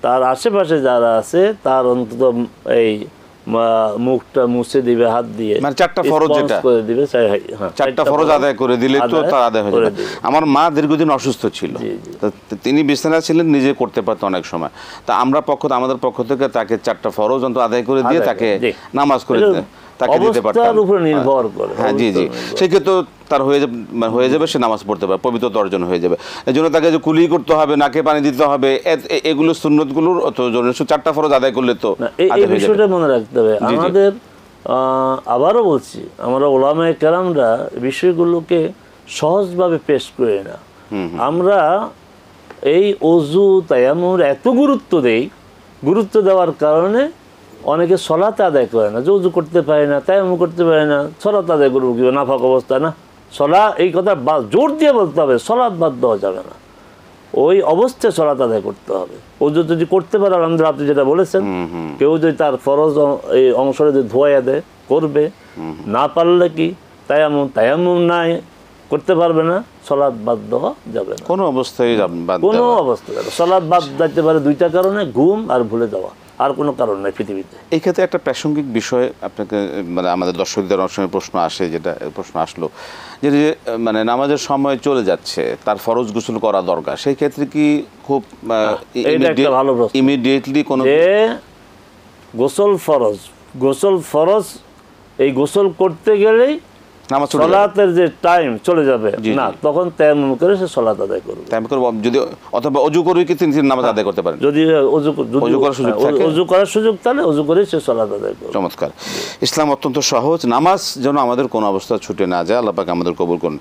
তার আশেপাশে যারা আছে তার অন্তত এই মুখটা মুছে দিবে হাত দিয়ে, মানে চারটা ফরজ যেটা করে দিবে, চারটা ফরজ আদায় করে দিলে তো তার আদায় হয়ে যাবে। আমার মা দীর্ঘদিন অসুস্থ ছিল, তিনি বিছানা ছিলেন, নিজে করতে পারতো অনেক সময়, তা আমরা আমাদের পক্ষ থেকে তাকে চারটা ফরজ অন্তত আদায় করে দিয়ে তাকে নামাজ করে তাকে দিতে পারতাম। অবস্থার উপর নির্ভর করে। হ্যাঁ, জি জি, সেক্ষেত্রে তার হয়ে যাবে, সে নামাজ পড়তে পারে, পবিত্রতা অর্জন হয়ে যাবে। এই জন্য তাকে যে কুলি করতে হবে, নাকে পানি দিতে হবে, এগুলো সুন্নতগুলোর অত জরুরি, চারটা ফরজ আদায় করলে তো এই বিষয়টা মনে রাখতে হবে। আমাদের আবারও বলছি, আমরা ওলামায়ে কেরামরা বিষয়গুলোকে সহজভাবে পেশ করি না। আমরা এই অজু তায়াম্মুর এত গুরুত্ব দেই, গুরুত্ব দেওয়ার কারণে অনেকে সলাত আদায় করে না, যে অজু করতে পারে না, তায়াম্মুম করতে পারে না, সলাত আদায় করবো কি নাফাক অবস্থা না। এই কথা জোর দিয়ে বলতে হবে, সলাত বাদ দেওয়া যাবে না, ওই অবস্থায় সলাত আদায় করতে হবে। অজু যদি করতে পারে আলহামদুলিল্লাহ, আপনি যেটা বলেছেন, কেউ যদি তার ফরজ এই অংশটা যদি ধোয়া দেয় করবে, না পারলে কি তায়াম্মুম নাই করতে পারবে না, সলাত বাদ দেওয়া যাবে না কোনো অবস্থায়, কোনো অবস্থায়। সলাত বাদ দিতে পারে দুইটা কারণে, ঘুম আর ভুলে যাওয়া, আর কোনো কারণ নাই পৃথিবীতে। এই ক্ষেত্রে একটা প্রাসঙ্গিক বিষয় আপনাকে, মানে আমাদের দর্শকদের অনেক সময় প্রশ্ন আসে, যেটা প্রশ্ন আসলো যে মানে নামাজের সময় চলে যাচ্ছে, তার ফরজ গোসল করা দরকার, সেই ক্ষেত্রে কি খুব ইমিডিয়েটলি কোনো গোসল ফরজ, এই গোসল করতে গেলেই সলাতের যে টাইম চলে যাবে না, তখন তায়াম্মুম করে সে সলাত আদায় করবে। যদি অথবা ওযু করে কি তিনি নামাজ আদায় করতে পারেন, যদি ওযু করার সুযোগ তাহলে ওযু করে সে সলাত আদায় করবে। চমৎকার। ইসলাম অত্যন্ত সহজ, নামাজ যেন আমাদের কোনো অবস্থা ছুটে না যায়, আল্লাহ পাক আমাদের কবুল করুন।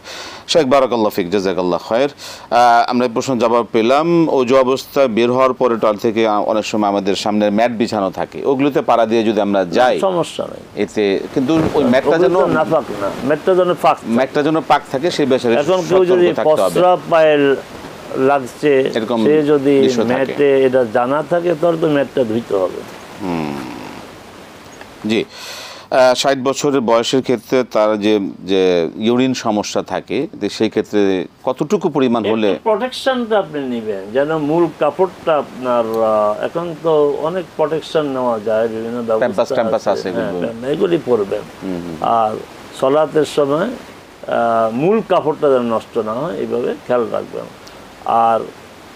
শেখ বারাকাল্লাহ ফিক, জাযাকাল্লাহ খায়র। আমরা এই প্রশ্ন জবাব পেলাম। ওযু অবস্থা বের হওয়ার পরে টয়লেট থেকে অনেক সময় আমাদের সামনে ম্যাট বিছানো থাকে, ওগুলোতে পাড়া দিয়ে যদি আমরা যাই সমস্যা নেই এতে, কিন্তু ওই ম্যাটটা যেন নাপাক না, ম্যাটটা যেন পাক থাকে, সেই বিষয়ে এখন কেউ যদি প্রস্রাব পায়ে লাগছে, সে যদি ম্যাটে এটা জানা থাকে, তাহলে তো ম্যাটটা ধুইতে হবে। জি। 60 বছরের বয়সের ক্ষেত্রে তার যে ইউরিন সমস্যা থাকে, সেই ক্ষেত্রে কতটুকু পরিমাণ হলে প্রোটেকশনটা আপনি নেবেন, যেন মূল কাপড়টা আপনার, এখন তো অনেক প্রোটেকশন নেওয়া যায়, বিভিন্ন ব্যবস্থা আছে, এগুলি পরবেন। আর সলাতের সময় মূল কাপড়টা যেন নষ্ট না হয়, এইভাবে খেয়াল রাখবেন। আর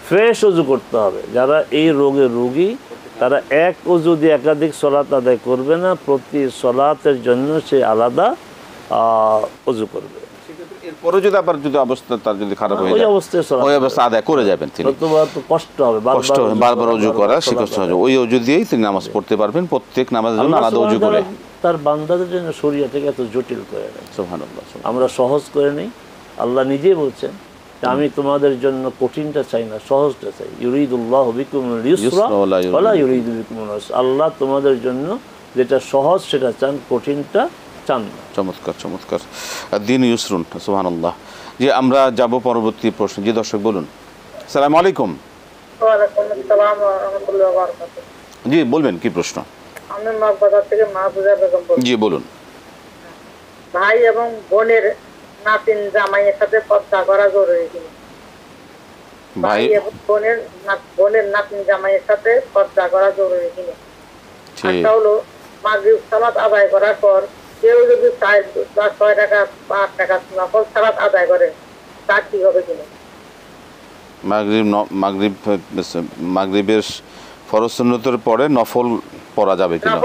ফ্রেশ ওযু করতে হবে। যারা এই রোগের রোগী, তারা এক ওযু দিয়ে একাধিক সলাত আদায় করবে না, প্রতি সলাতের জন্য সে আলাদা ওযু করবে। এরপরে যদি আবার অবস্থা তার যদি খারাপ হয়ে যায়, ওই অবস্থা আদায় করে যাবেন তিনি। কষ্ট হবে বারবার ওযু করা, সে কষ্ট হবে, ওই ওযু দিয়েই তিনি নামাজ পড়তে পারবেন, প্রত্যেক নামাজের জন্য আলাদা ওযু করে। তার বান্দাদের জন্য শরীয়তকে এত জটিল করে নেয়, সুবহানাল্লাহ, আমরা সহজ করে নেই। আল্লাহ নিজেই বলছেন, আমি তোমাদের জন্য কঠিনটা চাই না, সহজটা চাই। ইউরিদুল্লাহু বিকুমুল ইউসরা ওয়ালা ইউরিদু বিকুমুল উসরা। আল্লাহ তোমাদের জন্য যেটা সহজ সেটা চান, কঠিনটা চান না। চমৎকার, চমৎকার। দ্বীন ইউসরুন, সুবহানাল্লাহ। জি, আমরা যাব পরবর্তী প্রশ্ন। জি দর্শক বলুন। আসসালামু আলাইকুম। ওয়ালাইকুম আসসালাম ওয়া রাহমাতুল্লাহি ওয়া বারাকাতুহু। জি বলবেন, কি প্রশ্ন? আমি মগবাজার থেকে মাহফুজা বেগম বলছি। জি বলুন। ভাই এবং বোনের নাতিন জামাইয়ের সাথে পর্দা করা জরুরি কিনা? ভাই এবং বোনের নাতিন জামাইয়ের সাথে পর্দা করা জরুরি কিনা? একটা হলো মাগরিব সালাত আদায় করার পর কেউ যদি 6 টাকা 5 টাকা নফল সালাত আদায় করে, তা কি হবে কিনা? মাগরিবের ফরজ সুন্নতের পরে নফল পড়া যাবে কিনা?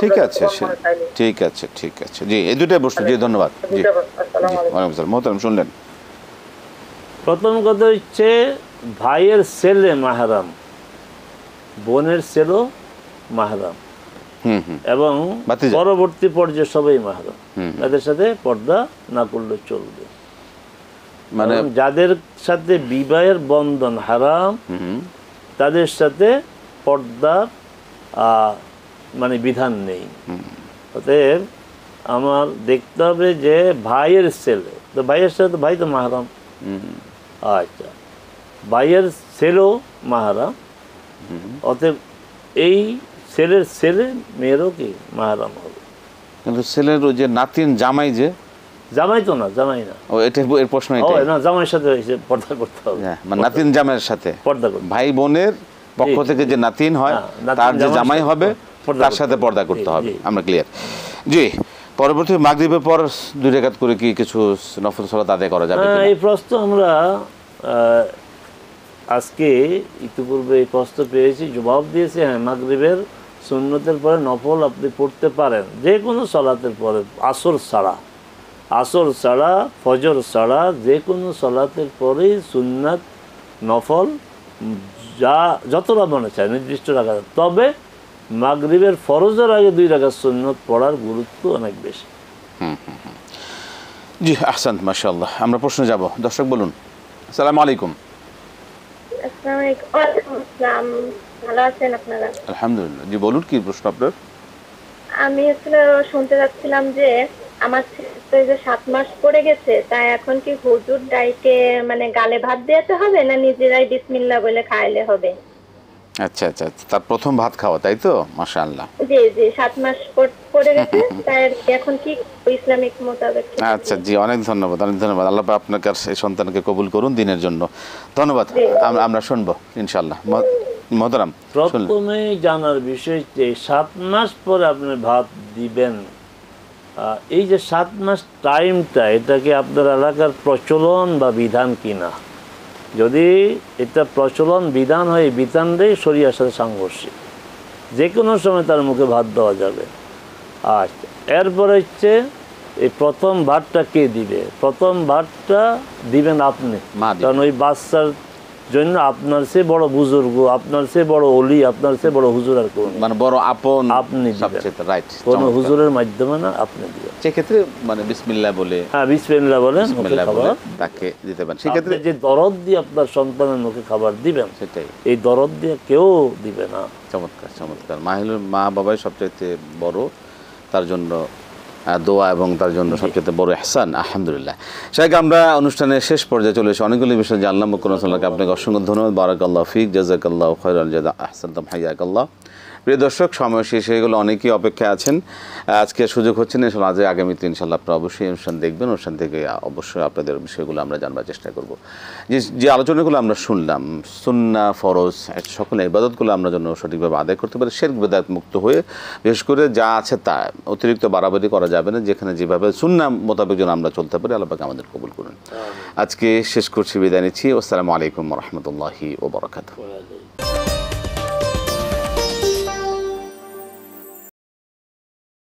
ঠিক আছে, ঠিক আছে, ঠিক আছে। জি, এই দুটাই প্রশ্ন। জি ধন্যবাদ। জি, ওয়ালাইকুম আসসালাম। মোহতারাম, শুনলেন। প্রথম কথা হচ্ছে, ভাইয়ের ছেলে মাহরাম, বোনের ছেলেও মাহরাম, এবং পরবর্তী পর্যায়ে সবাই মাহরাম। তাদের সাথে পর্দা না করলে চলবে। মানে যাদের সাথে বিবাহের বন্ধন হারাম, তাদের সাথে পর্দার মানে বিধান নেই। অতএব আমার দেখতে হবে যে ভাইয়ের ছেলে, তো ভাইয়ের সাথে ভাই তো মাহরাম। আচ্ছা, ভাইয়ের ছেলেও মাহরাম, অতএব এই ছেলের ছেলে মেয়েরও কি মাহরাম হবে। কিন্তু ছেলের ওই যে নাতিন জামাই, যে জামাই তো না, জামাই না, ও এটা এর প্রশ্ন না, জামাইয়ের সাথে পর্দা করতে হবে। মানে নাতিন জামাইয়ের সাথে পর্দা করতে, ভাই বোনের পক্ষ থেকে যে নাতিন হয়, তার যে জামাই হবে, তার সাথে পর্দা করতে হবে। আমরা ক্লিয়ার? জি। পরবর্তী মাগরিবের পর 2 রাকাত করে কি কিছু নফল সালাত আদায় করা যাবে? এই প্রশ্ন আমরা আজকে ইতিপূর্বে এই প্রশ্ন পেয়েছি, জবাব দিয়েছি। হ্যাঁ, মাগরিবের সুন্নতের পরে নফল আপনি পড়তে পারেন, যে কোনো সালাতের পরে, আসর ছাড়া, ফজর ছাড়া, যে কোনো সালাতের পরেই সুন্নাত নফল যতটা মনে চায় নির্দিষ্ট রাখা। তবে মাগরিবের ফরজের আগে 2 রাকাত সুন্নত পড়ার গুরুত্ব অনেক বেশি। জি আহসান, মাশাআল্লাহ। আমরা প্রশ্নে যাব। দর্শক বলুন। আসসালামু আলাইকুম। আসসালামু আলাইকুম। ওয়ালাইকুম আসসালাম। ভালো আছেন আপনারা? আলহামদুলিল্লাহ। জি বলুন, কি প্রশ্ন আপনার? আমি আসলে শুনতে যাচ্ছিলাম যে আমার ছেলে তো এই যে 7 মাস পড়ে গেছে, তাই এখন কি হুজুর ডাইকে মানে গালে ভাত দিতে হবে না নিজেরাই বিসমিল্লাহ বলে খাইলে হবে? আচ্ছা আচ্ছা, তার প্রথম ভাত খাওয়া, তাই তো? মাশাআল্লাহ। জি জি, 7 মাস পড়ে গেছে, তাই এখন কি ইসলামিক মোতাবেক? আচ্ছা জি, অনেক ধন্যবাদ, অনেক ধন্যবাদ। আল্লাহ পাক আপনাকে আর এই সন্তানকে কবুল করুন দিনের জন্য। ধন্যবাদ। আমরা শুনবো ইনশাআল্লাহ। মোহতারাম, প্রথমেই জানার বিষয় যে 7 মাস পরে আপনি ভাত দিবেন, এই যে 7 মাস টাইমটা, এটা কি আপনার এলাকার প্রচলন বা বিধান কিনা? যদি এটা প্রচলন বিধান হয়, এই বিধানটাই শরীয়তের সাথে সাংঘর্ষিক, যে কোনো সময় তার মুখে ভাত দেওয়া যাবে। আচ্ছা, এরপরে হচ্ছে এই প্রথম ভাতটা কে দিবে? প্রথম ভাতটা দিবেন আপনি, কারণ ওই বাচ্চার জন্য আপনার সে বড় বুজুর্গ, আপনার সে বড় ওলি, আপনার সে বড় হুজুর আর কোন, মানে বড় আপন আপনি সবচেয়ে রাইট, কোন হুজুরের মাধ্যমে না, আপনি দিবেন। সেক্ষেত্রে মানে বিসমিল্লাহ বলে, হ্যাঁ বিসমিল্লাহ বলে মুখে খাবার তাকে দিতে পারেন। সেক্ষেত্রে যে দরদ দিয়ে আপনার সন্তানের মুখে খাবার দিবেন, সেটাই, এই দরদ দিয়ে কেউ দিবে না। চমৎকার চমৎকার। মা বাবাই সবচেয়ে বড়, তার জন্য দোয়া এবং তার জন্য সবচেয়ে বড় ইহসান। আলহামদুলিল্লাহ। শাইখ, আমরা অনুষ্ঠানের শেষ পর্যায়ে চলে এসেছি। অনেকগুলি বিষয় জানলাম। মুকুররসুল্লাহকে আপনাকে অসংখ্য ধন্যবাদ। বারাকাল্লাহু ফিক, জাযাকাল্লাহু খায়রান জাযা, আহসানতুম, হাইয়াকাল্লাহ। প্রিয় দর্শক, সময় শেষ হয়ে গেল, অনেকেই অপেক্ষায় আছেন। আজকে সুযোগ হচ্ছে না, আজ আগামীতে ইনশাআল্লাহ আপনারা অবশ্যই অনুষ্ঠান দেখবেন। অনুষ্ঠান থেকে অবশ্যই আপনাদের বিষয়গুলো আমরা জানবার চেষ্টা করব। যে আলোচনাগুলো আমরা শুনলাম, সুন্নাহ, ফরজ, সকল ইবাদতগুলো আমরা যেন সঠিকভাবে আদায় করতে পারি, শিরক বিদআত মুক্ত হয়ে, বিশেষ করে যা আছে তা অতিরিক্ত বাড়াবাড়ি করা যাবে না, যেখানে যেভাবে সুন্নাহ মোতাবেক যেন আমরা চলতে পারি। আল্লাহ পাক আমাদের কবুল করুন। আজকে শেষ করছি, বিদায় নিচ্ছি। আসসালামু আলাইকুম ওয়া রাহমাতুল্লাহি ওয়া বারাকাতুহু।